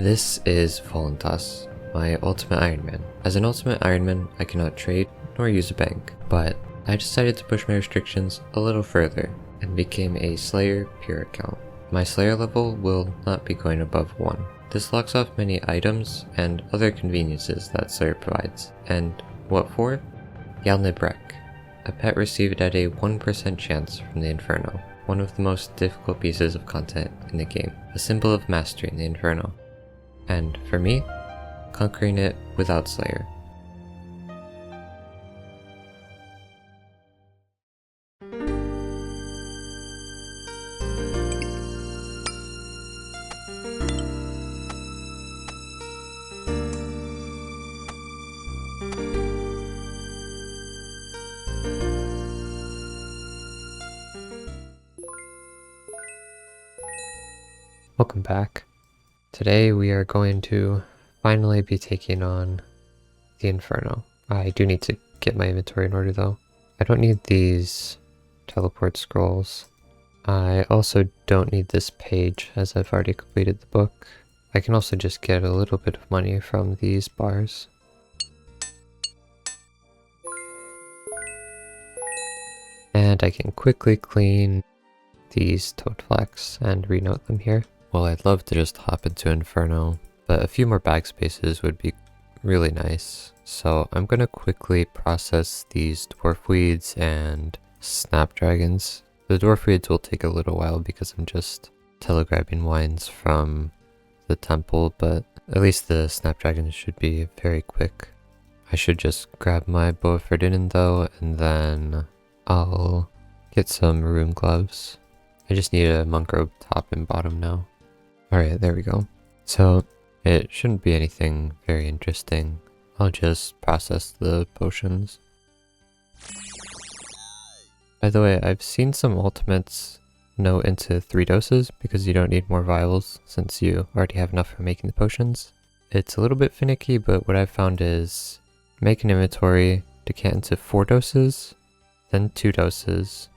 This is Voluntas, my ultimate Iron Man. As an ultimate Iron Man, I cannot trade nor use a bank, but I decided to push my restrictions a little further and became a Slayer pure account. My Slayer level will not be going above 1. This locks off many items and other conveniences that Slayer provides. And what for? Jal-nib-rek, a pet received at a 1% chance from the Inferno, one of the most difficult pieces of content in the game, a symbol of mastering the Inferno. And for me, conquering it without Slayer. Welcome back. Today we are going to finally be taking on the Inferno. I do need to get my inventory in order though. I don't need these teleport scrolls. I also don't need this page as I've already completed the book. I can also just get a little bit of money from these bars. And I can quickly clean these toad flax and renote them here. Well, I'd love to just hop into Inferno, but a few more bag spaces would be really nice. So I'm gonna quickly process these dwarf weeds and snapdragons. The dwarf weeds will take a little while because I'm just telegrabbing wines from the temple, but at least the snapdragons should be very quick. I should just grab my bow of Ferdinand though, and then I'll get some rune gloves. I just need a monk robe top and bottom now. Alright, there we go. So, it shouldn't be anything very interesting. I'll just process the potions. By the way, I've seen some ultimates note into 3 doses because you don't need more vials since you already have enough for making the potions. It's a little bit finicky, but what I've found is make an inventory, decant into 4 doses, then 2 doses,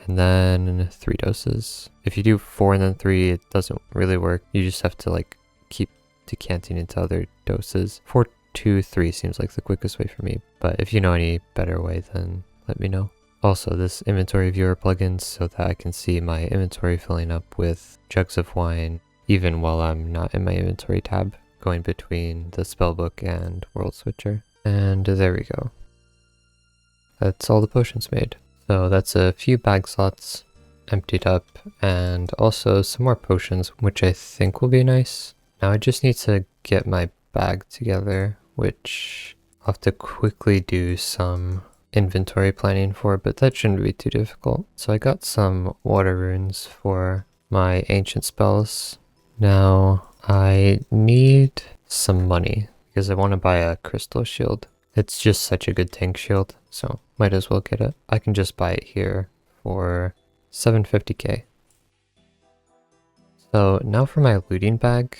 and then 3 doses. If you do 4 and then 3, it doesn't really work. You just have to keep decanting into other doses. 4, 2, 3 seems like the quickest way for me, but if you know any better way, then let me know. Also, this inventory viewer plugin so that I can see my inventory filling up with jugs of wine even while I'm not in my inventory tab, going between the spellbook and world switcher. And there we go. That's all the potions made. So that's a few bag slots emptied up, and also some more potions, which I think will be nice. Now I just need to get my bag together, which I'll have to quickly do some inventory planning for, but that shouldn't be too difficult. So I got some water runes for my ancient spells. Now I need some money because I want to buy a crystal shield. It's just such a good tank shield, so might as well get it. I can just buy it here for 750k. So now for my looting bag,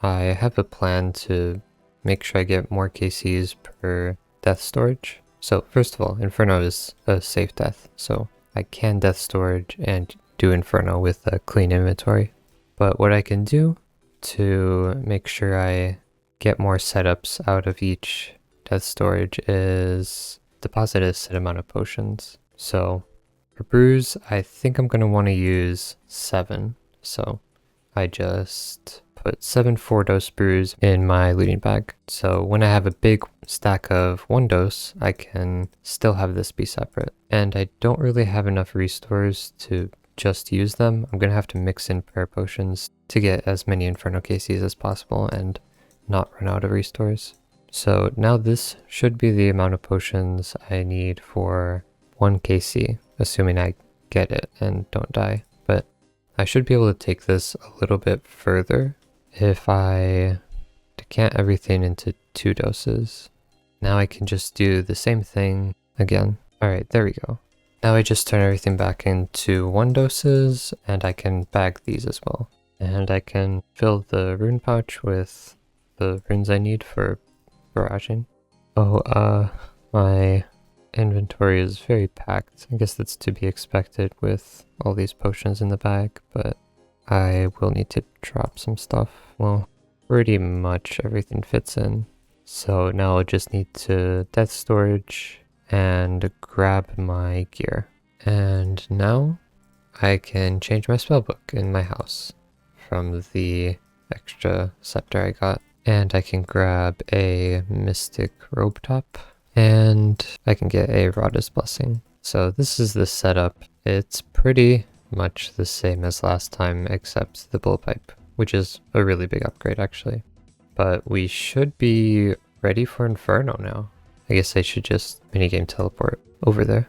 I have a plan to make sure I get more KCs per death storage. So first of all, Inferno is a safe death, so I can death storage and do Inferno with a clean inventory. But what I can do to make sure I get more setups out of each death storage is deposit a set amount of potions. So for brews, I think I'm going to want to use 7. So I just put 7 4-dose brews in my looting bag. So when I have a big stack of 1 dose, I can still have this be separate. And I don't really have enough restores to just use them. I'm going to have to mix in prayer potions to get as many Inferno KCs as possible and not run out of restores. So now this should be the amount of potions I need for 1 KC, assuming I get it and don't die. But I should be able to take this a little bit further if I decant everything into 2 doses. Now I can just do the same thing again. Alright, there we go. Now I just turn everything back into 1 doses, and I can bag these as well. And I can fill the rune pouch with the runes I need for barraging. Oh, my inventory is very packed. I guess that's to be expected with all these potions in the bag, but I will need to drop some stuff. Well, pretty much everything fits in. So now I'll just need to death storage and grab my gear. And now I can change my spellbook in my house from the extra scepter I got. And I can grab a mystic robe top and I can get a Radha's blessing. So this is the setup. It's pretty much the same as last time except the bullpipe, which is a really big upgrade actually. But we should be ready for Inferno now. I guess I should just minigame teleport over there.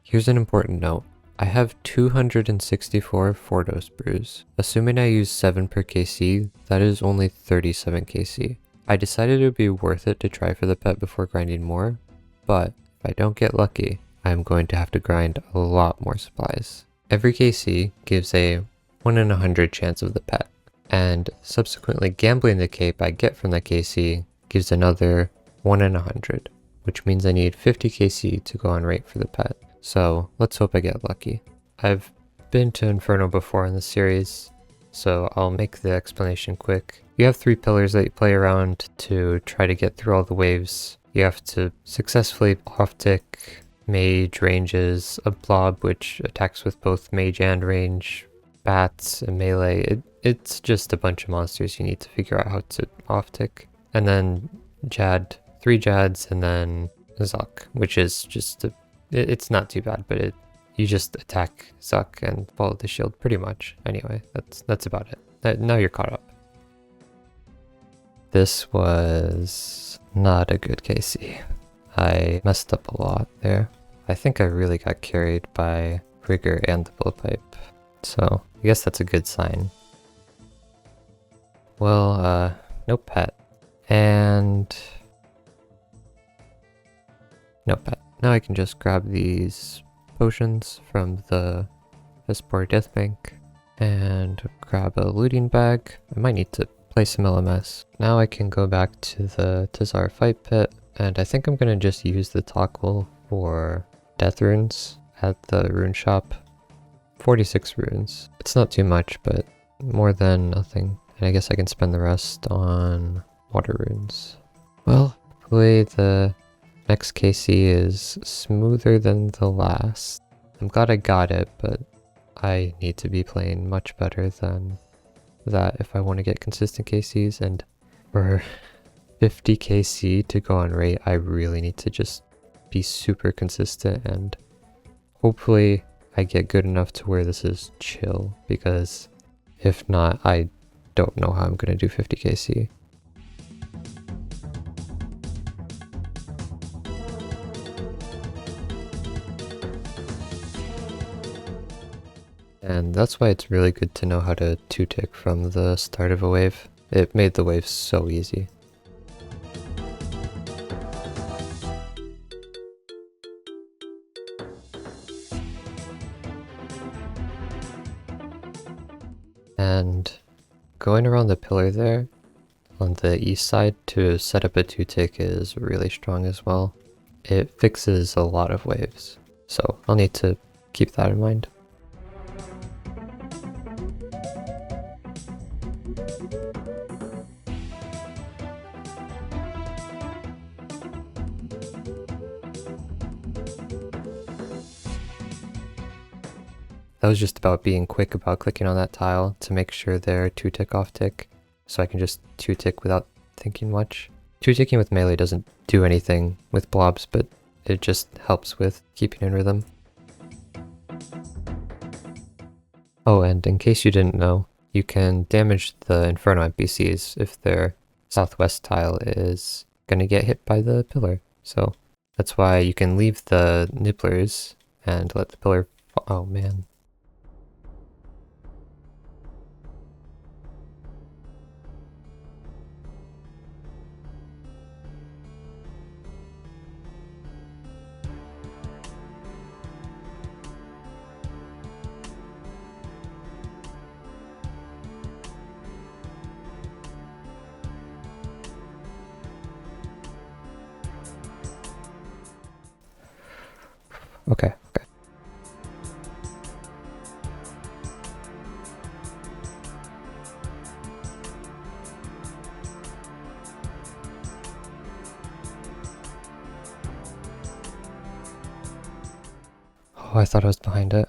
Here's an important note. I have 264 Fordos brews. Assuming I use 7 per KC, that is only 37 KC. I decided it would be worth it to try for the pet before grinding more, but if I don't get lucky, I'm going to have to grind a lot more supplies. Every KC gives a 1 in 100 chance of the pet, and subsequently gambling the cape I get from the KC gives another 1 in 100, which means I need 50 KC to go on rate for the pet. So let's hope I get lucky. I've been to Inferno before in the series, so I'll make the explanation quick. You have 3 pillars that you play around to try to get through all the waves. You have to successfully off-tick mage ranges, a blob which attacks with both mage and range, bats, and melee. It's just a bunch of monsters you need to figure out how to off-tick. And then Jad, 3 Jads, and then Zuck, which is just it's not too bad, but you just attack Zuck and follow the shield pretty much. Anyway, that's about it. Now you're caught up. This was not a good KC. I messed up a lot there. I think I really got carried by Rigger and the bullpipe. So I guess that's a good sign. Well, no pet. And no pet. Now I can just grab these potions from the Vespor Death Bank and grab a looting bag. I might need to play some LMS. Now I can go back to the Tazar fight pit, and I think I'm gonna just use the toggle for death runes at the rune shop. 46 runes. It's not too much, but more than nothing. And I guess I can spend the rest on water runes. Well, hopefully the next KC is smoother than the last. I'm glad I got it, but I need to be playing much better than that if I want to get consistent KCs, and for 50 KC to go on rate, I really need to just be super consistent, and hopefully I get good enough to where this is chill, because if not, I don't know how I'm going to do 50 KC. And that's why it's really good to know how to 2-tick from the start of a wave. It made the wave so easy. And going around the pillar there on the east side to set up a 2-tick is really strong as well. It fixes a lot of waves, so I'll need to keep that in mind. That was just about being quick about clicking on that tile to make sure they're 2-tick off-tick, so I can just 2-tick without thinking much. 2-ticking with melee doesn't do anything with blobs, but it just helps with keeping in rhythm. Oh, and in case you didn't know, you can damage the Inferno NPCs if their southwest tile is gonna get hit by the pillar. So that's why you can leave the nibblers and let the pillar fall. Oh man. Okay. Oh, I thought I was behind it.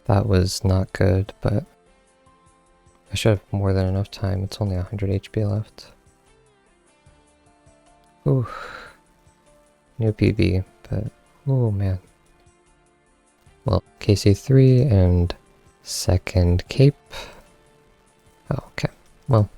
That was not good, but I should have more than enough time. It's only 100 HP left. Ooh. New PB, but oh man. Well, KC3 and second cape. Oh, okay. Well,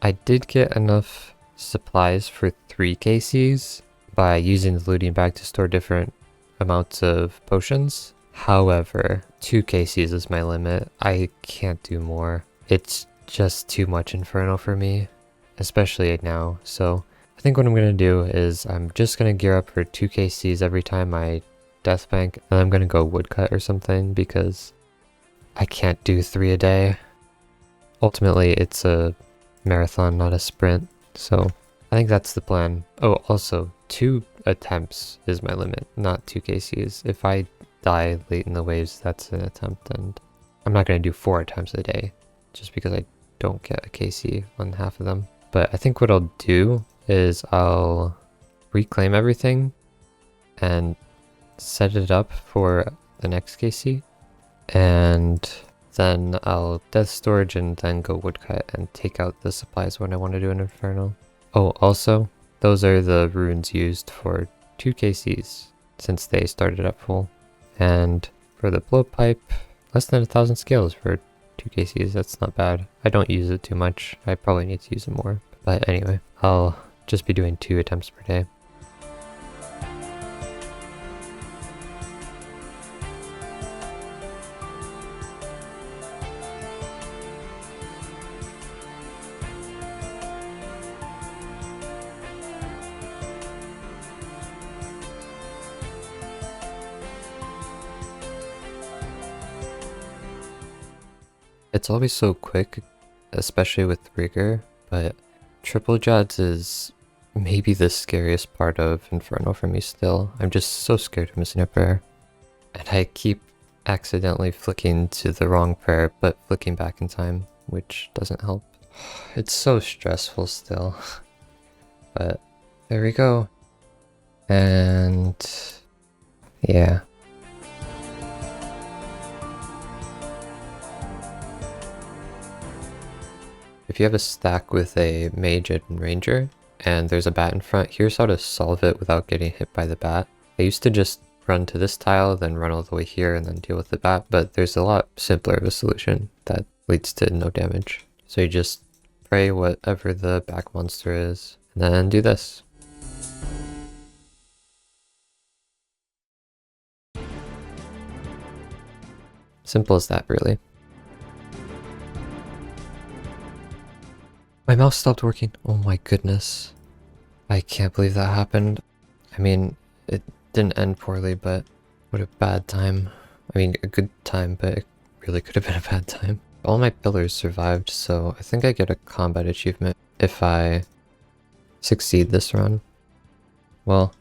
I did get enough supplies for 3 KCs by using the looting bag to store different amounts of potions. However, 2 KCs is my limit. I can't do more. It's just too much Inferno for me, especially now. So I think what I'm going to do is I'm just going to gear up for 2 KCs every time I death bank, and I'm going to go woodcut or something because I can't do 3 a day. Ultimately, it's a marathon, not a sprint. So I think that's the plan. Oh, also 2 attempts is my limit, not 2 KCs. If I die late in the waves, that's an attempt, and I'm not going to do 4 attempts a day just because I don't get a KC on half of them. But I think what I'll do is I'll reclaim everything and set it up for the next KC, and then I'll death storage and then go woodcut and take out the supplies when I want to do an Inferno. Oh, also, those are the runes used for 2 KCs since they started at full. And for the blowpipe, less than 1,000 scales for 2 KCs, that's not bad. I don't use it too much. I probably need to use it more. But anyway, I'll just be doing 2 attempts per day. It's always so quick, especially with rigor, but triple jets is maybe the scariest part of Inferno for me still. I'm just so scared of missing a prayer. And I keep accidentally flicking to the wrong prayer, but flicking back in time, which doesn't help. It's so stressful still. But there we go. And yeah. If you have a stack with a mage and ranger, and there's a bat in front, here's how to solve it without getting hit by the bat. I used to just run to this tile, then run all the way here, and then deal with the bat, but there's a lot simpler of a solution that leads to no damage. So you just pray whatever the back monster is, and then do this. Simple as that, really. My mouse stopped working. Oh my goodness. I can't believe that happened. I mean, it didn't end poorly, but what a bad time. I mean, a good time, but it really could have been a bad time. All my pillars survived, so I think I get a combat achievement if I succeed this run. Well,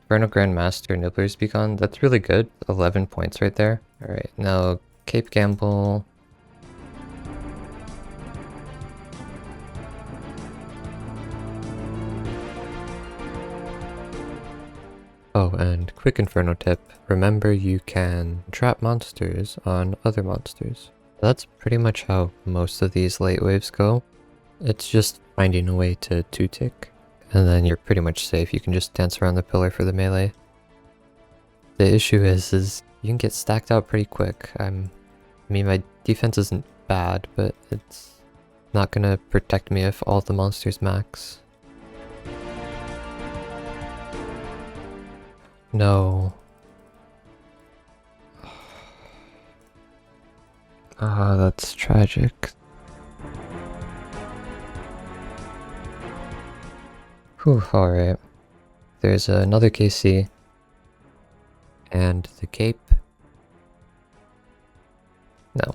Inferno Grandmaster Nibbler's Beacon, that's really good. 11 points right there. Alright, now Cape Gamble. Oh, and quick Inferno tip, remember you can trap monsters on other monsters. That's pretty much how most of these late waves go. It's just finding a way to 2-tick, and then you're pretty much safe. You can just dance around the pillar for the melee. The issue is you can get stacked out pretty quick. I mean, my defense isn't bad, but it's not gonna protect me if all the monsters max. No. Ah, that's tragic. Whew, alright. There's another KC. And the cape. No,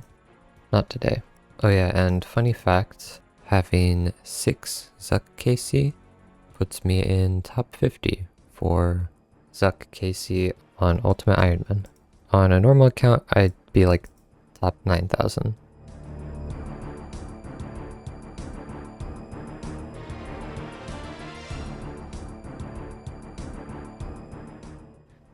not today. Oh yeah, and funny fact, having 6 Zuck KC puts me in top 50 for Zuck KC on Ultimate Ironman. On a normal account, I'd be like top 9,000.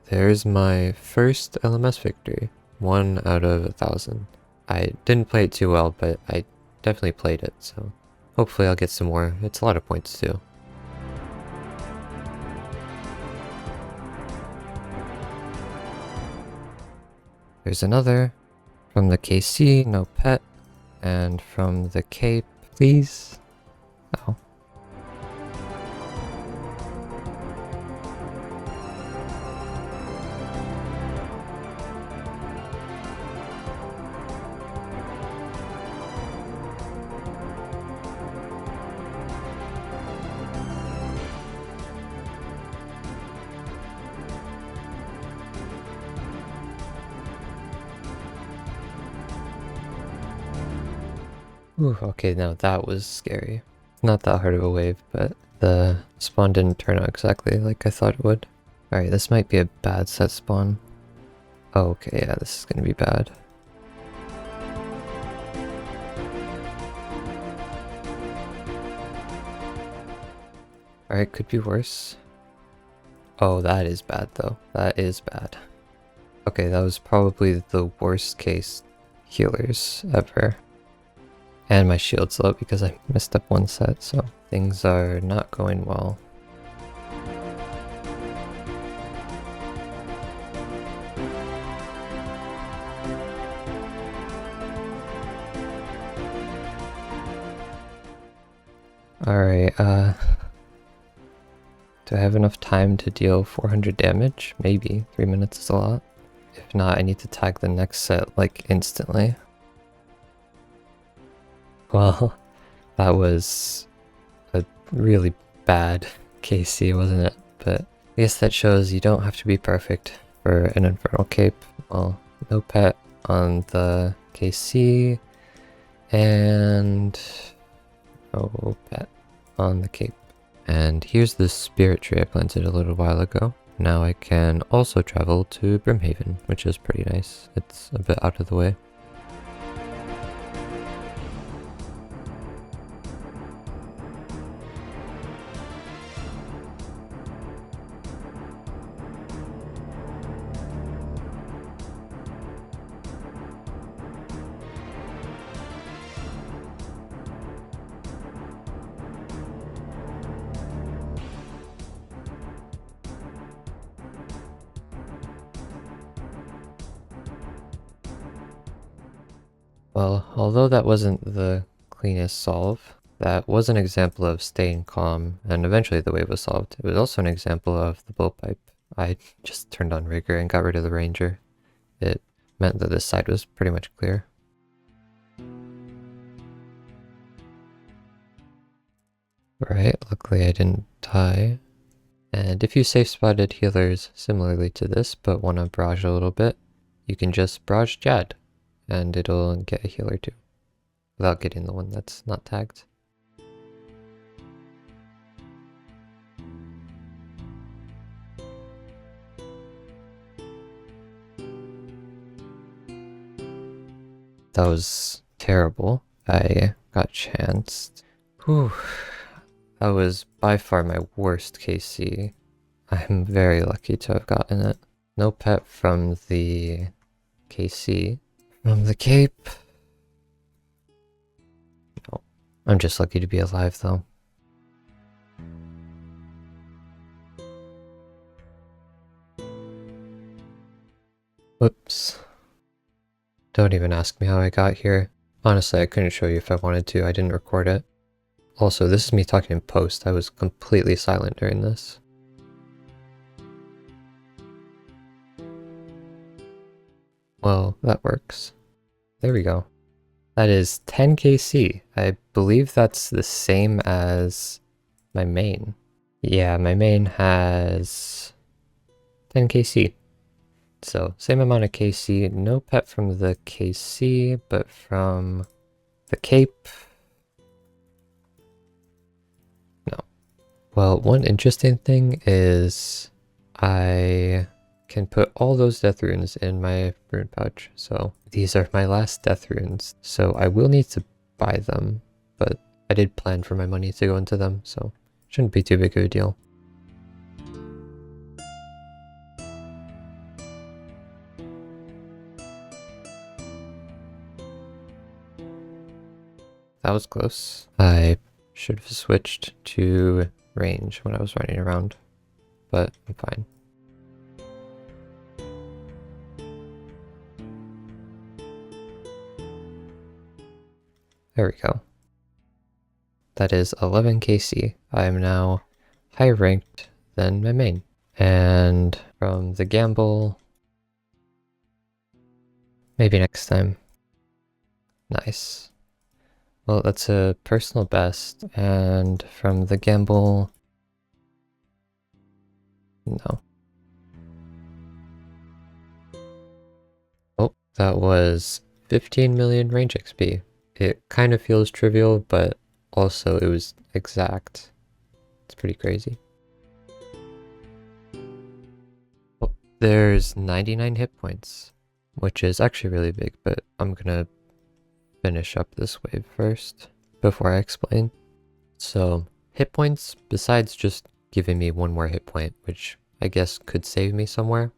There's my first LMS victory, 1 out of 1,000. I didn't play it too well, but I definitely played it, so hopefully I'll get some more. It's a lot of points too. There's another. From the KC, no pet. And from the cape, please. Oh. Ooh, okay, now that was scary. Not that hard of a wave, but the spawn didn't turn out exactly like I thought it would. Alright, this might be a bad set spawn. Oh, okay, yeah, this is gonna be bad. Alright, could be worse. Oh, that is bad though. That is bad. Okay, that was probably the worst case healers ever. And my shield's low because I messed up one set, so things are not going well. Alright, do I have enough time to deal 400 damage? Maybe. 3 minutes is a lot. If not, I need to tag the next set, like, instantly. Well, that was a really bad KC, wasn't it? But I guess that shows you don't have to be perfect for an Infernal Cape. Well, no pet on the KC, and no pet on the cape. And here's the spirit tree I planted a little while ago. Now I can also travel to Brimhaven, which is pretty nice. It's a bit out of the way. Well, although that wasn't the cleanest solve, that was an example of staying calm, and eventually the wave was solved. It was also an example of the bullpipe. I just turned on Rigor and got rid of the Ranger. It meant that this side was pretty much clear. Right, luckily I didn't die. And if you safe spotted healers similarly to this, but want to barrage a little bit, you can just barrage Jad, and it'll get a healer too, without getting the one that's not tagged. That was terrible. I got chanced. Whew. That was by far my worst KC. I'm very lucky to have gotten it. No pet from the KC. From the cape. No. I'm just lucky to be alive though. Whoops. Don't even ask me how I got here. Honestly, I couldn't show you if I wanted to. I didn't record it. Also, this is me talking in post. I was completely silent during this. Well, that works. There we go. That is 10 KC. I believe that's the same as my main. Yeah, my main has 10 KC. So same amount of KC, no pet from the KC, but from the Cape. No. Well, one interesting thing is I can put all those death runes in my rune pouch. So these are my last death runes. So I will need to buy them, but I did plan for my money to go into them, so shouldn't be too big of a deal. That was close. I should have switched to range when I was running around, but I'm fine. There we go. That is 11 KC. I am now higher ranked than my main. And from the gamble, maybe next time. Nice. Well, that's a personal best, and from the gamble, no. Oh, that was 15 million range XP. It kind of feels trivial, but also it was exact. It's pretty crazy. Oh, there's 99 hit points, which is actually really big, but I'm gonna finish up this wave first before I explain. So hit points, besides just giving me one more hit point, which I guess could save me somewhere,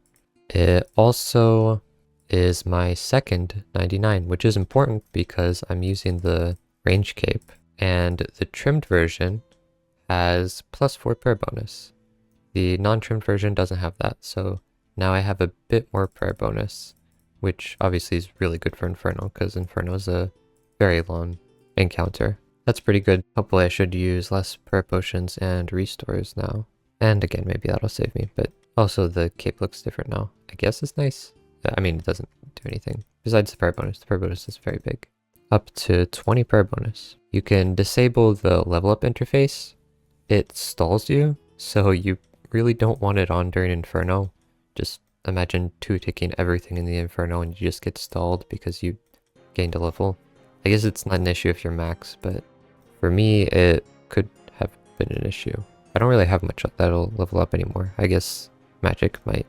it also is my second 99, which is important because I'm using the range cape, and the trimmed version has +4 prayer bonus. The non-trimmed version doesn't have that, so now I have a bit more prayer bonus, which obviously is really good for Inferno, because Inferno is a very long encounter. That's pretty good. Hopefully I should use less prayer potions and restores now. And again, maybe that'll save me, but also the cape looks different now. I guess it's nice. I mean, it doesn't do anything. Besides the prayer bonus. The prayer bonus is very big. Up to 20 prayer bonus. You can disable the level up interface. It stalls you, so you really don't want it on during Inferno. Just imagine 2-ticking everything in the Inferno and you just get stalled because you gained a level. I guess it's not an issue if you're max, but for me, it could have been an issue. I don't really have much that'll level up anymore. I guess magic might,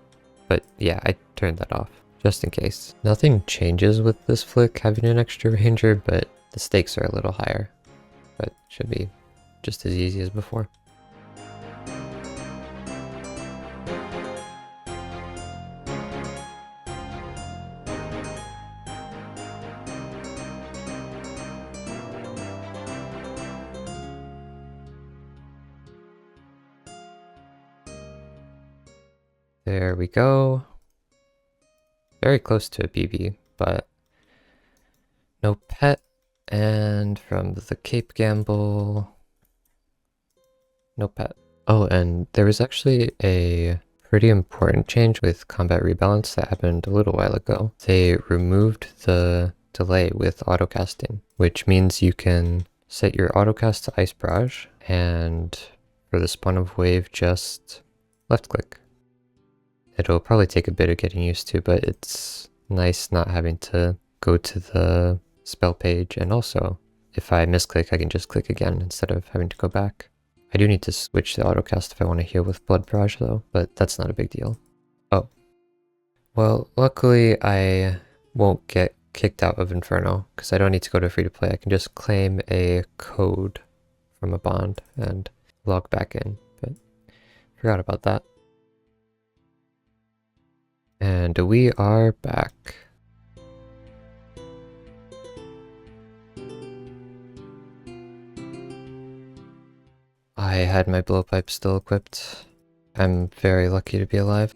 but yeah, I turned that off just in case. Nothing changes with this flick having an extra ranger, but the stakes are a little higher, but should be just as easy as before. There we go. Very close to a BB, but no pet. And from the Cape Gamble, no pet. Oh, and there was actually a pretty important change with combat rebalance that happened a little while ago. They removed the delay with autocasting, which means you can set your autocast to Ice Barrage, and for the spawn of wave, just left click. It'll probably take a bit of getting used to, but it's nice not having to go to the spell page, and also if I misclick, I can just click again instead of having to go back. I do need to switch the autocast if I want to heal with Blood Barrage though, but that's not a big deal. Oh. Well, luckily I won't get kicked out of Inferno, because I don't need to go to free-to-play. I can just claim a code from a bond and log back in, but forgot about that. And we are back. I had my blowpipe still equipped. I'm very lucky to be alive.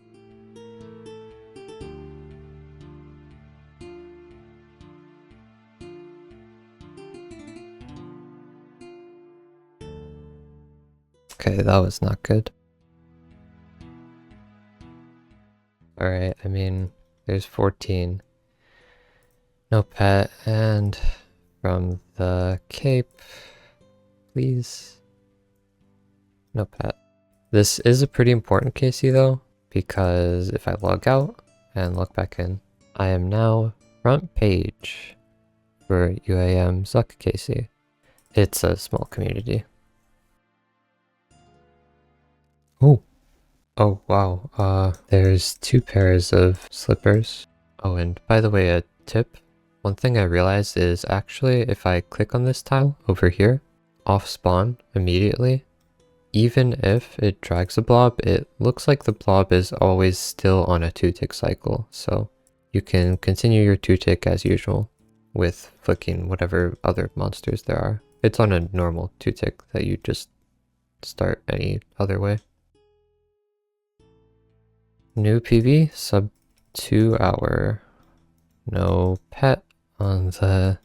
Okay, that was not good. Alright, I mean, there's 14. No pet, and from the cape, please. No pet. This is a pretty important KC though, because if I log out and log back in, I am now front page for UIM Zuck KC. It's a small community. Oh. Oh wow, there's 2 pairs of slippers. Oh, and by the way, a tip. One thing I realized is actually if I click on this tile over here, off spawn immediately, even if it drags a blob, it looks like the blob is always still on a 2-tick cycle. So you can continue your 2-tick as usual with flicking whatever other monsters there are. It's on a normal 2-tick that you just start any other way. New PB, sub 2 hour. No pet on the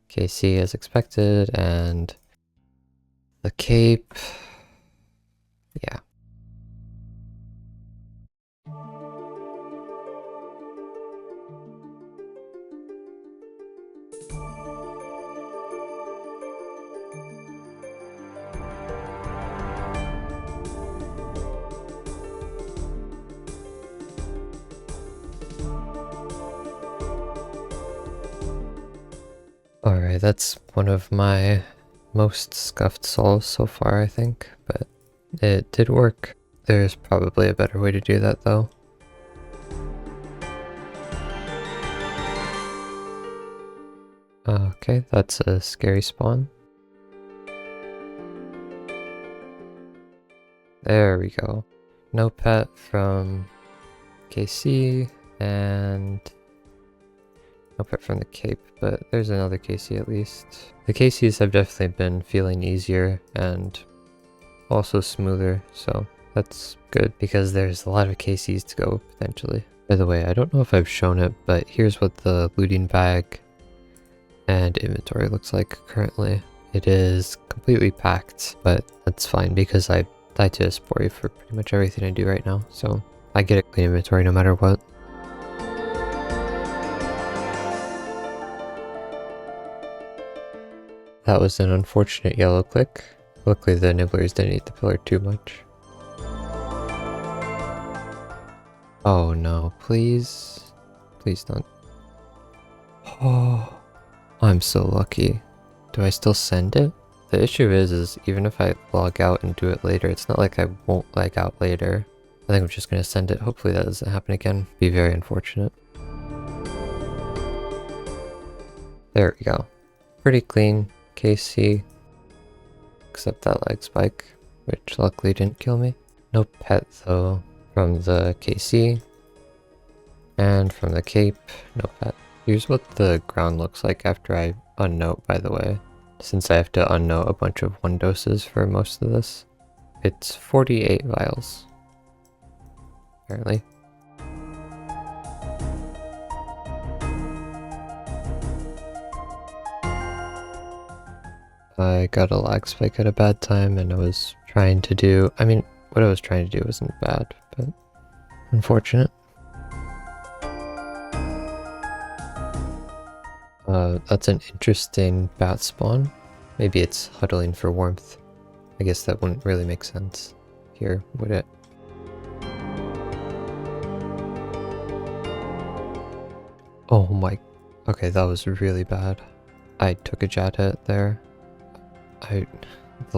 KC as expected, and the cape, yeah. Alright, that's one of my most scuffed souls so far, I think, but it did work. There's probably a better way to do that though. Okay, that's a scary spawn. There we go. No pet from KC, and no pet from the cape, but there's another KC at least. The KCs have definitely been feeling easier and also smoother, so that's good because there's a lot of KCs to go potentially. By the way, I don't know if I've shown it, but here's what the looting bag and inventory looks like currently. It is completely packed, but that's fine because I died to a Spory for pretty much everything I do right now, so I get a clean inventory no matter what. That was an unfortunate yellow click. Luckily the nibblers didn't eat the pillar too much. Oh no, please. Please don't. Oh, I'm so lucky. Do I still send it? The issue is even if I log out and do it later, it's not like I won't lag out later. I think I'm just gonna send it. Hopefully that doesn't happen again. Be very unfortunate. There we go. Pretty clean KC. Except that lag spike, which luckily didn't kill me. No pet though from the KC. And from the cape, no pet. Here's what the ground looks like after I unnote, by the way. Since I have to unnote a bunch of 1 doses for most of this. It's 48 vials. Apparently. I got a lag spike at a bad time and I was trying to do, I mean, what I was trying to do wasn't bad, but unfortunate. That's an interesting bat spawn. Maybe it's huddling for warmth. I guess that wouldn't really make sense here, would it? Oh my... Okay, that was really bad. I took a jet hit there. The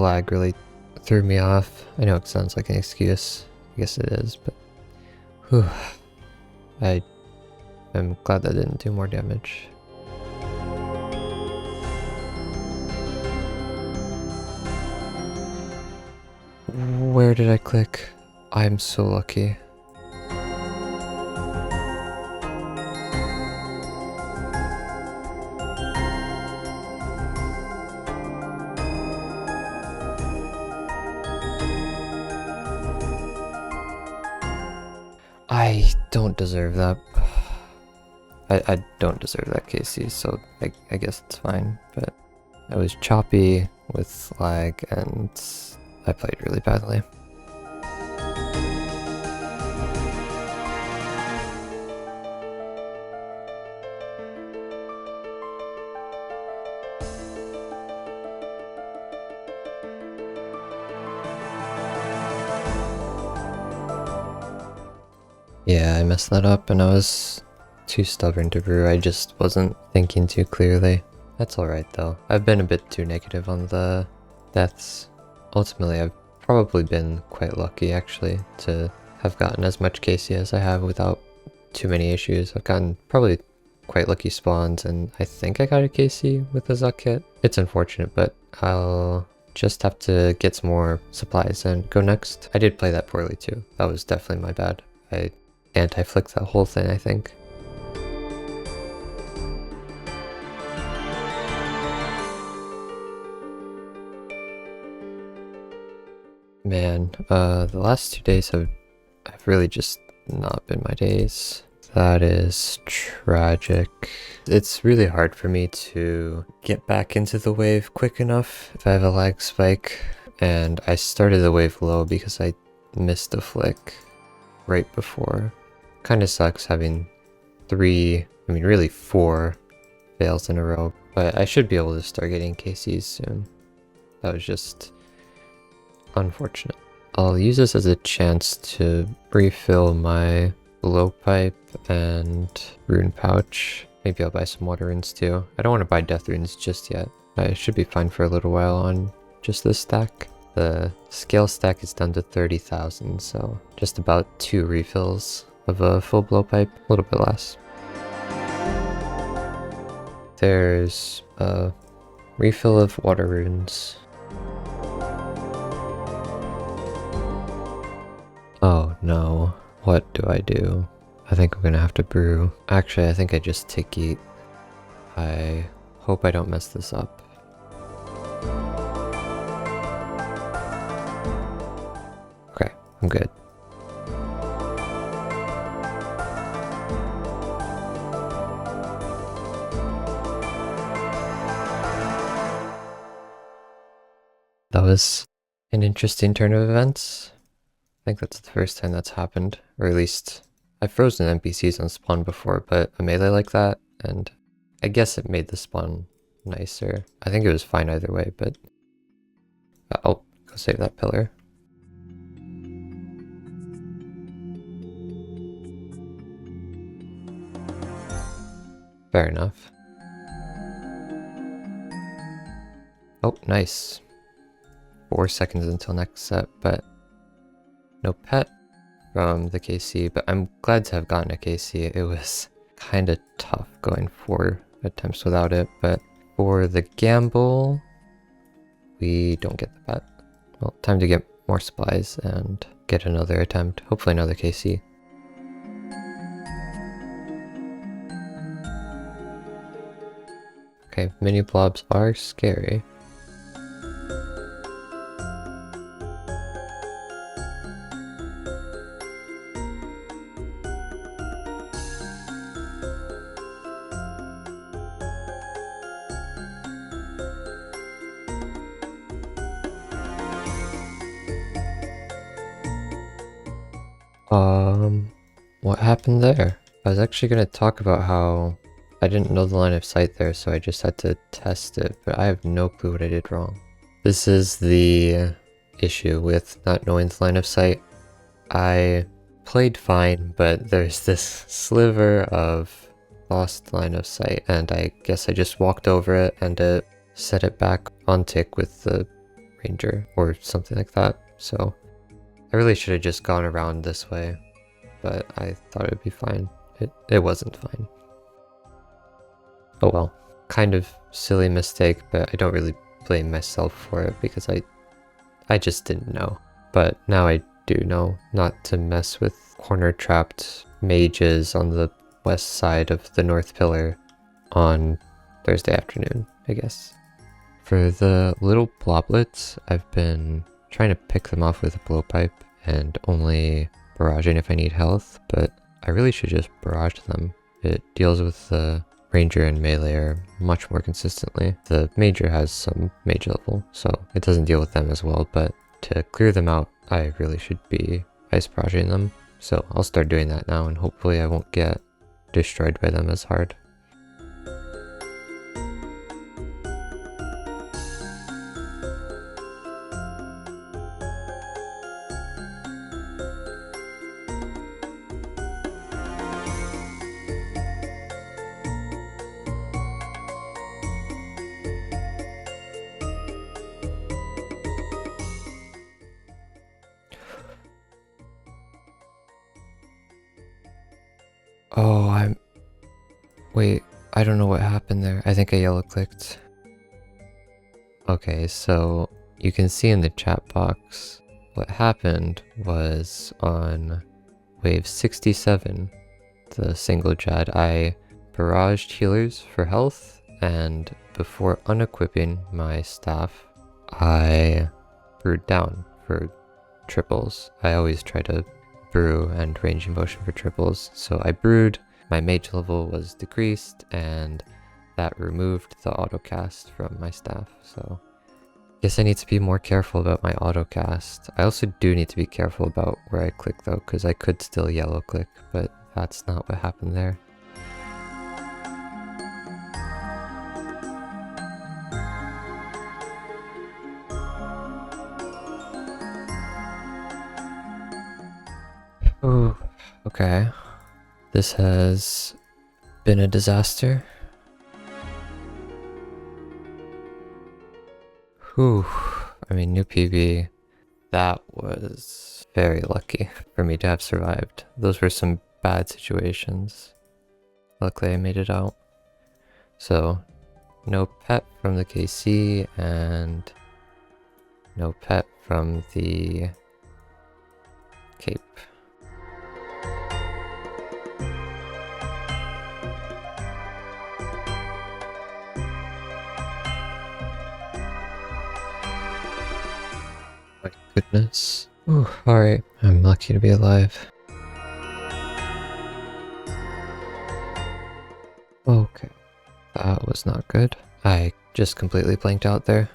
lag really threw me off. I know it sounds like an excuse. I guess it is, but... Whew. I'm glad that didn't do more damage. Where did I click? I'm so lucky. I don't deserve that. I don't deserve that, Casey, so I guess it's fine, but I was choppy with lag and I played really badly. Yeah, I messed that up and I was too stubborn to brew. I just wasn't thinking too clearly. That's alright though. I've been a bit too negative on the deaths. Ultimately, I've probably been quite lucky actually to have gotten as much KC as I have without too many issues. I've gotten probably quite lucky spawns, and I think I got a KC with the Zuck kit. It's unfortunate, but I'll just have to get some more supplies and go next. I did play that poorly too. That was definitely my bad. I anti-flicked that whole thing, I think. Man, the last 2 days have really just not been my days. That is tragic. It's really hard for me to get back into the wave quick enough if I have a lag spike. And I started the wave low because I missed a flick right before. Kinda sucks having 4 fails in a row. But I should be able to start getting KCs soon. That was just unfortunate. I'll use this as a chance to refill my blowpipe and rune pouch. Maybe I'll buy some water runes too. I don't want to buy death runes just yet. I should be fine for a little while on just this stack. The scale stack is down to 30,000, so just about 2 refills of a full blowpipe, a little bit less. There's a refill of water runes. Oh no, what do I do? I think I'm gonna have to brew. Actually, I think I just tick eat. I hope I don't mess this up. Okay, I'm good. That was an interesting turn of events. I think that's the first time that's happened, or at least I've frozen NPCs on spawn before, but a melee like that, and I guess it made the spawn nicer. I think it was fine either way, but I'll go save that pillar. Fair enough. Oh, nice. 4 seconds until next set, but no pet from the KC, but I'm glad to have gotten a KC. It was kind of tough going 4 attempts without it, but for the gamble, we don't get the pet. Well, time to get more supplies and get another attempt, hopefully another KC. Okay, mini blobs are scary. What happened there? I was actually going to talk about how I didn't know the line of sight there, so I just had to test it, but I have no clue what I did wrong. This is the issue with not knowing the line of sight. I played fine, but there's this sliver of lost line of sight, and I guess I just walked over it and it set it back on tick with the ranger or something like that. So I really should have just gone around this way, but I thought it would be fine. It wasn't fine. Oh well. Kind of silly mistake, but I don't really blame myself for it because I just didn't know. But now I do know not to mess with corner trapped mages on the west side of the north pillar on Thursday afternoon, I guess. For the little bloblets, I've been trying to pick them off with a blowpipe and only barraging if I need health, but I really should just barrage them. It deals with the ranger and melee much more consistently. The major has some mage level, so it doesn't deal with them as well, but to clear them out, I really should be ice barraging them. So I'll start doing that now, and hopefully I won't get destroyed by them as hard. Oh, wait, I don't know what happened there. I think I yellow clicked. Okay, so you can see in the chat box what happened was on wave 67, the single Jad, I barraged healers for health, and before unequipping my staff, I brewed down for triples. I always try to brew and ranging potion for triples, so I brewed, my mage level was decreased, and that removed the autocast from my staff, so guess I need to be more careful about my autocast. I also do need to be careful about where I click though, because I could still yellow click, but that's not what happened there. Oh, okay. This has been a disaster. Whew. I mean, new PB. That was very lucky for me to have survived. Those were some bad situations. Luckily I made it out. So, no pet from the KC and no pet from the Cape. My goodness. Ooh, alright, I'm lucky to be alive. Okay, that was not good. I just completely blanked out there.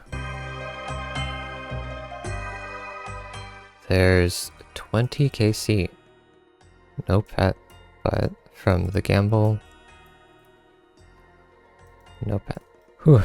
There's 20 KC. No pet, but from the gamble, no pet. Whew.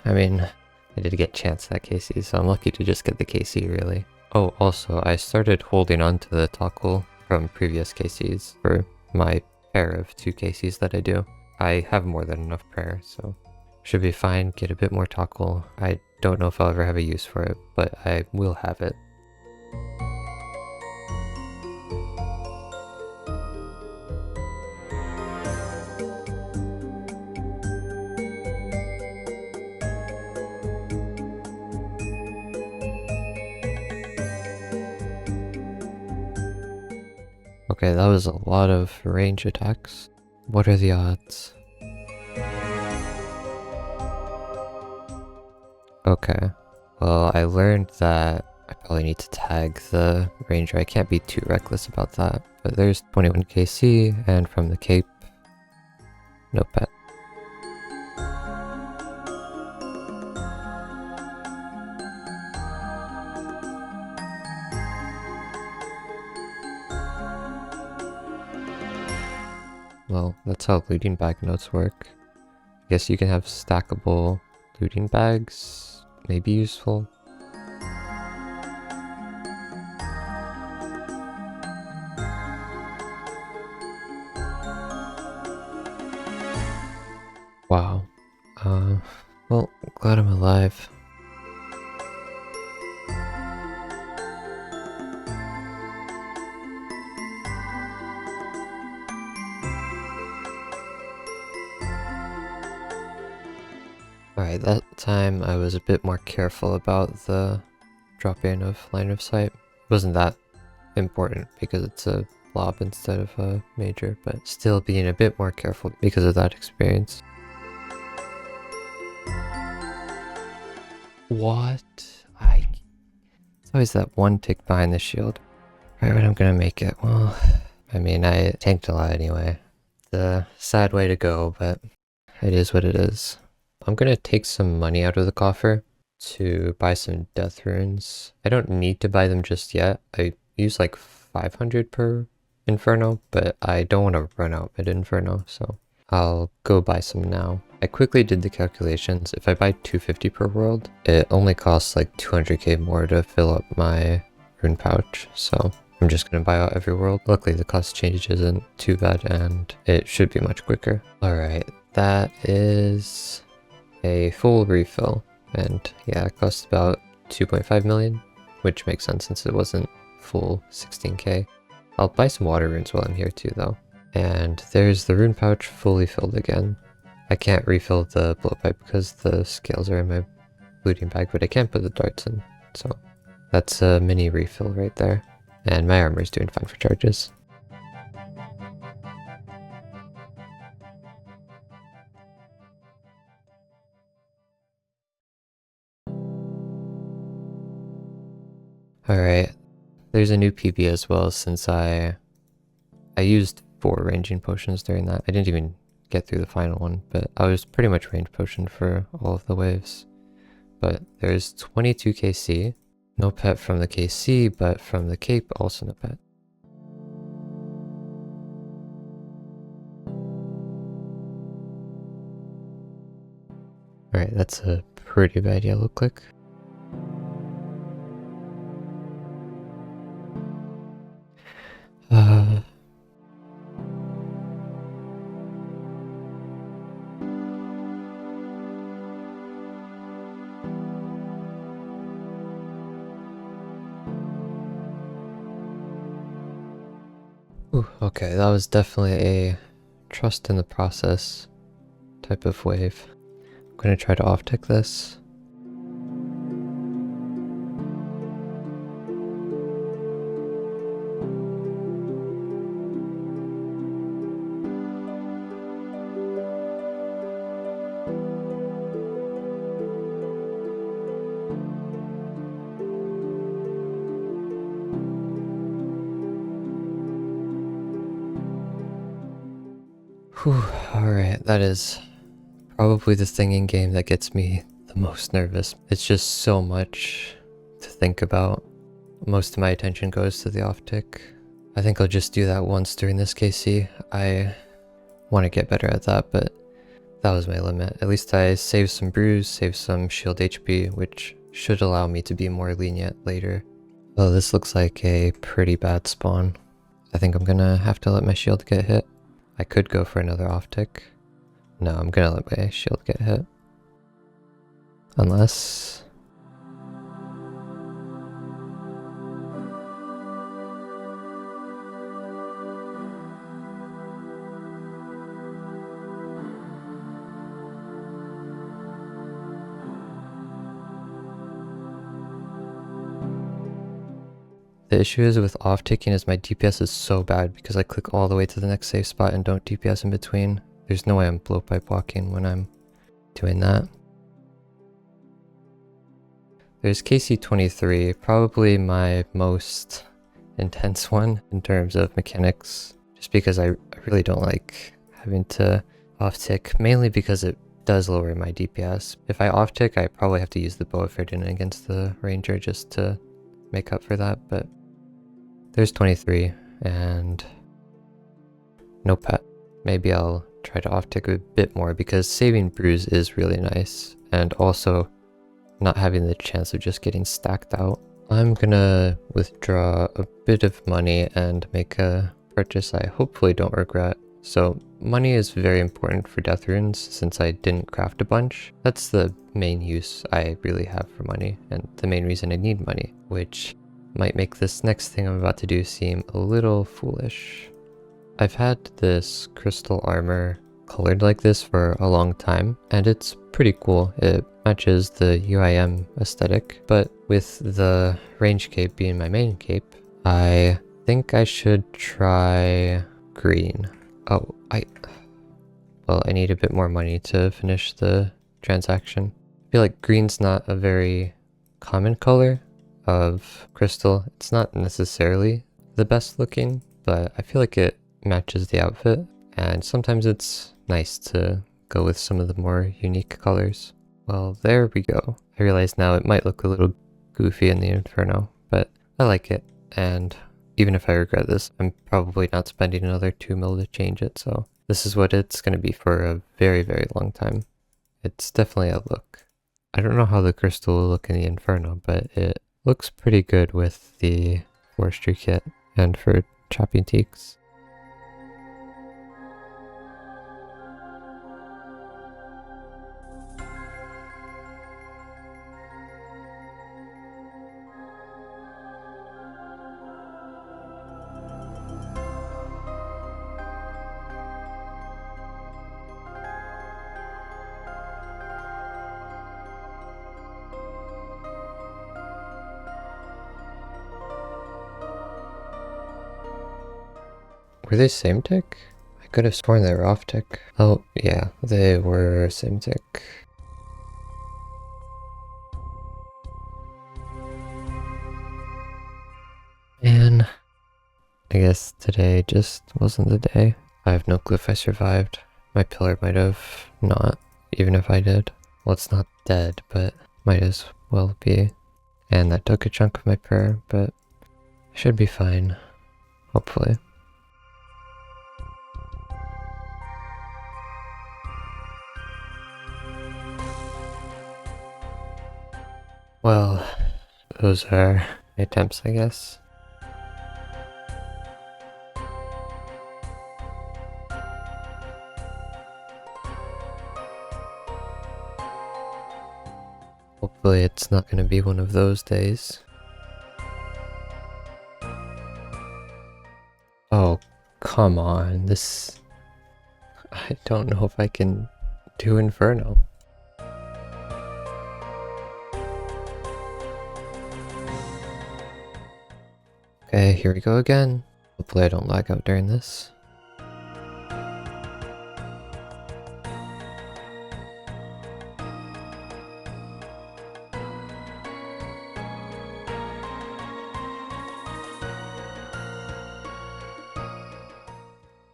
I mean, I did get chance at KC, so I'm lucky to just get the KC, really. Oh, also, I started holding on to the toggle from previous KCs for my pair of 2 KCs that I do. I have more than enough prayer, so should be fine. Get a bit more toggle. I don't know if I'll ever have a use for it, but I will have it. Okay, that was a lot of range attacks. What are the odds? Okay, well, I learned that I probably need to tag the ranger. I can't be too reckless about that. But there's 21 KC, and from the Cape, no pet. Well, that's how looting bag notes work. I guess you can have stackable looting bags, maybe useful. Wow. Well, glad I'm alive. Alright, that time I was a bit more careful about the drop-in of line of sight. It wasn't that important because it's a blob instead of a major, but still being a bit more careful because of that experience. What? It's always that one tick behind the shield. Right when I'm gonna make it. Well, I mean, I tanked a lot anyway. The sad way to go, but it is what it is. I'm gonna take some money out of the coffer to buy some death runes. I don't need to buy them just yet. I use like 500 per Inferno, but I don't want to run out mid Inferno, so I'll go buy some now. I quickly did the calculations. If I buy 250 per world, it only costs like 200k more to fill up my rune pouch, so I'm just gonna buy out every world. Luckily the cost change isn't too bad and it should be much quicker. Alright, that is a full refill, and yeah, it costs about 2.5 million, which makes sense since it wasn't full 16k. I'll buy some water runes while I'm here too though. And there's the rune pouch fully filled again. I can't refill the blowpipe because the scales are in my looting bag, but I can put the darts in. So that's a mini refill right there. And my armor's doing fine for charges. Alright, there's a new PB as well since I used 4 ranging potions during that. I didn't even get through the final one, but I was pretty much range potion for all of the waves. But there's 22 KC. No pet from the KC, but from the cape also no pet. Alright, that's a pretty bad yellow click. Ooh, okay, that was definitely a trust in the process type of wave. I'm gonna try to off-tick this. Whew, alright, that is probably the thing in game that gets me the most nervous. It's just so much to think about. Most of my attention goes to the off-tick. I think I'll just do that once during this KC. I want to get better at that, but that was my limit. At least I saved some bruise, saved some shield HP, which should allow me to be more lenient later. Oh, this looks like a pretty bad spawn. I think I'm gonna have to let my shield get hit. I could go for another off-tick. No, I'm gonna let my shield get hit. Unless... The issue is with off-ticking is my DPS is so bad because I click all the way to the next safe spot and don't DPS in between. There's no way I'm blowpipe walking when I'm doing that. There's KC23, probably my most intense one in terms of mechanics, just because I really don't like having to off-tick, mainly because it does lower my DPS. If I off-tick, I probably have to use the bow if I didn't against the ranger just to make up for that, but there's 23 and no pet. Maybe I'll try to off-tick a bit more because saving bruise is really nice, and also not having the chance of just getting stacked out. I'm gonna withdraw a bit of money and make a purchase I hopefully don't regret. So money is very important for death runes since I didn't craft a bunch. That's the main use I really have for money and the main reason I need money, which might make this next thing I'm about to do seem a little foolish. I've had this crystal armor colored like this for a long time, and it's pretty cool. It matches the UIM aesthetic, but with the range cape being my main cape, I think I should try green. Oh, well, I need a bit more money to finish the transaction. I feel like green's not a very common color of crystal. It's not necessarily the best looking, but I feel like it matches the outfit, and sometimes it's nice to go with some of the more unique colors. Well, there we go. I realize now it might look a little goofy in the Inferno, but I like it, and even if I regret this, I'm probably not spending another 2 mil to change it, so this is what it's going to be for a very, very long time. It's definitely a look. I don't know how the crystal will look in the Inferno, but it looks pretty good with the forestry kit and for chopping teaks. Were they same tick? I could have sworn they were off tick. Oh, yeah, they were same tick. Man, I guess today just wasn't the day. I have no clue if I survived. My pillar might have not, even if I did. Well, it's not dead, but might as well be. And that took a chunk of my prayer, but I should be fine. Hopefully. Well, those are my attempts, I guess. Hopefully it's not going to be one of those days. Oh, come on. I don't know if I can do Inferno. Okay, here we go again. Hopefully I don't lag out during this.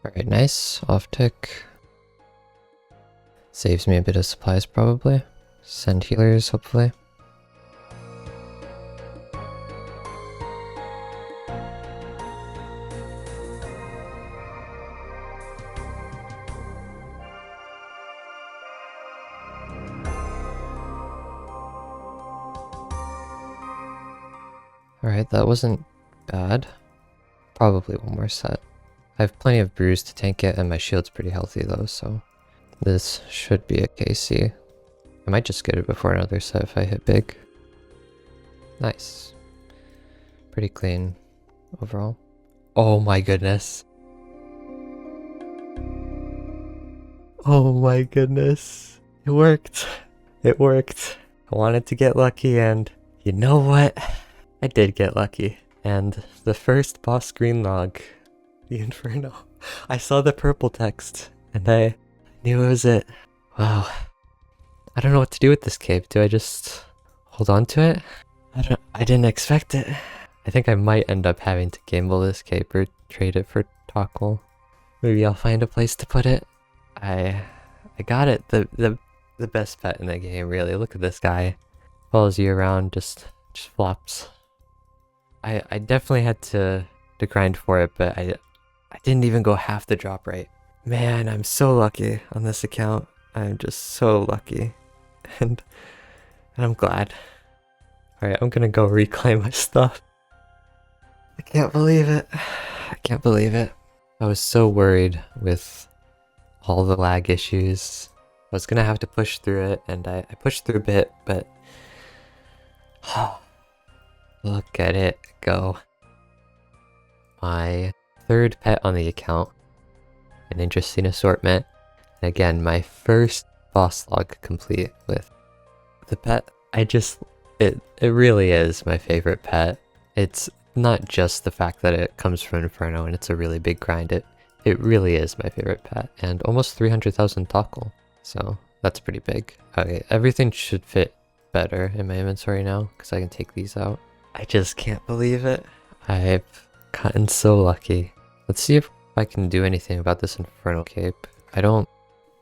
Alright, nice. Off tick. Saves me a bit of supplies probably. Send healers, hopefully. Alright, that wasn't bad. Probably one more set. I have plenty of brews to tank it, and my shield's pretty healthy though, so this should be a KC. I might just get it before another set if I hit big. Nice. Pretty clean overall. Oh my goodness. Oh my goodness. It worked. It worked. I wanted to get lucky, and you know what? I did get lucky. And the first boss green log, the Inferno. I saw the purple text, and I knew it was it. Wow. I don't know what to do with this cape. Do I just hold on to it? I didn't expect it. I think I might end up having to gamble this cape or trade it for Tockle. Maybe I'll find a place to put it. I got it. The best pet in the game, really. Look at this guy. Follows you around, just flops. I definitely had to grind for it, but I didn't even go half the drop rate. Man, I'm so lucky on this account. I'm just so lucky. And I'm glad. Alright, I'm gonna go reclaim my stuff. I can't believe it. I can't believe it. I was so worried with all the lag issues. I was gonna have to push through it, and I pushed through a bit, but look at it go. My third pet on the account. An interesting assortment. And again, my first boss log complete with the pet. It really is my favorite pet. It's not just the fact that it comes from Inferno and it's a really big grind. It really is my favorite pet. And almost 300,000 Tockle. So that's pretty big. Okay, everything should fit better in my inventory now because I can take these out. I just can't believe it. I've gotten so lucky. Let's see if I can do anything about this Inferno cape. I don't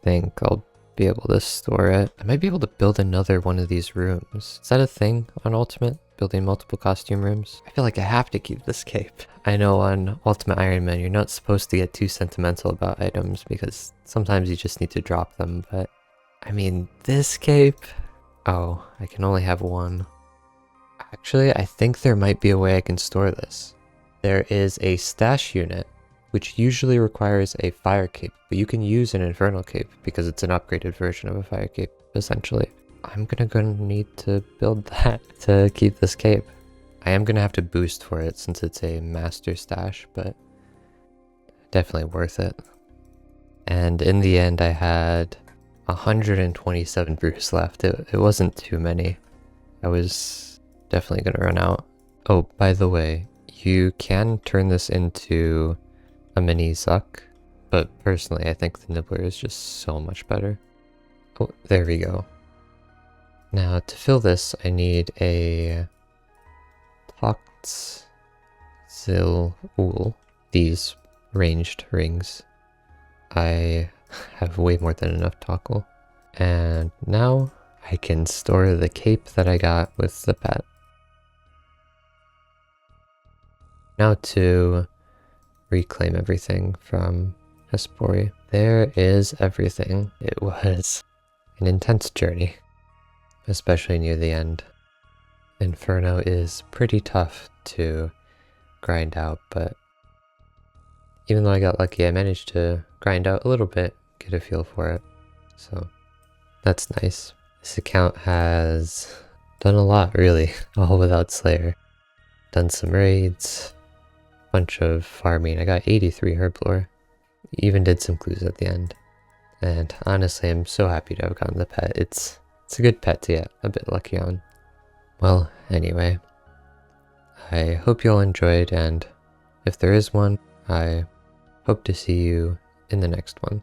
think I'll be able to store it. I might be able to build another one of these rooms. Is that a thing on Ultimate? Building multiple costume rooms? I feel like I have to keep this cape. I know on Ultimate Iron Man you're not supposed to get too sentimental about items because sometimes you just need to drop them, but I mean, this cape? Oh, I can only have one. Actually, I think there might be a way I can store this. There is a stash unit, which usually requires a fire cape, but you can use an infernal cape because it's an upgraded version of a fire cape, essentially. I'm gonna need to build that to keep this cape. I am gonna have to boost for it since it's a master stash, but definitely worth it. And in the end, I had 127 brews left. It wasn't too many. I was definitely gonna run out. Oh, by the way, you can turn this into a mini Zuck, but personally I think the Nibbler is just so much better. Oh, there we go. Now to fill this I need a Zil-ul, these ranged rings. I have way more than enough toggle. And now I can store the cape that I got with the pet. Now to reclaim everything from Hespori. There is everything. It was an intense journey, especially near the end. Inferno is pretty tough to grind out, but even though I got lucky, I managed to grind out a little bit, get a feel for it. So that's nice. This account has done a lot, really, all without Slayer. Done some raids, bunch of farming. I got 83 herb lore. Even did some clues at the end. And honestly, I'm so happy to have gotten the pet. It's a good pet to get a bit lucky on. Well, anyway, I hope you all enjoyed, and if there is one, I hope to see you in the next one.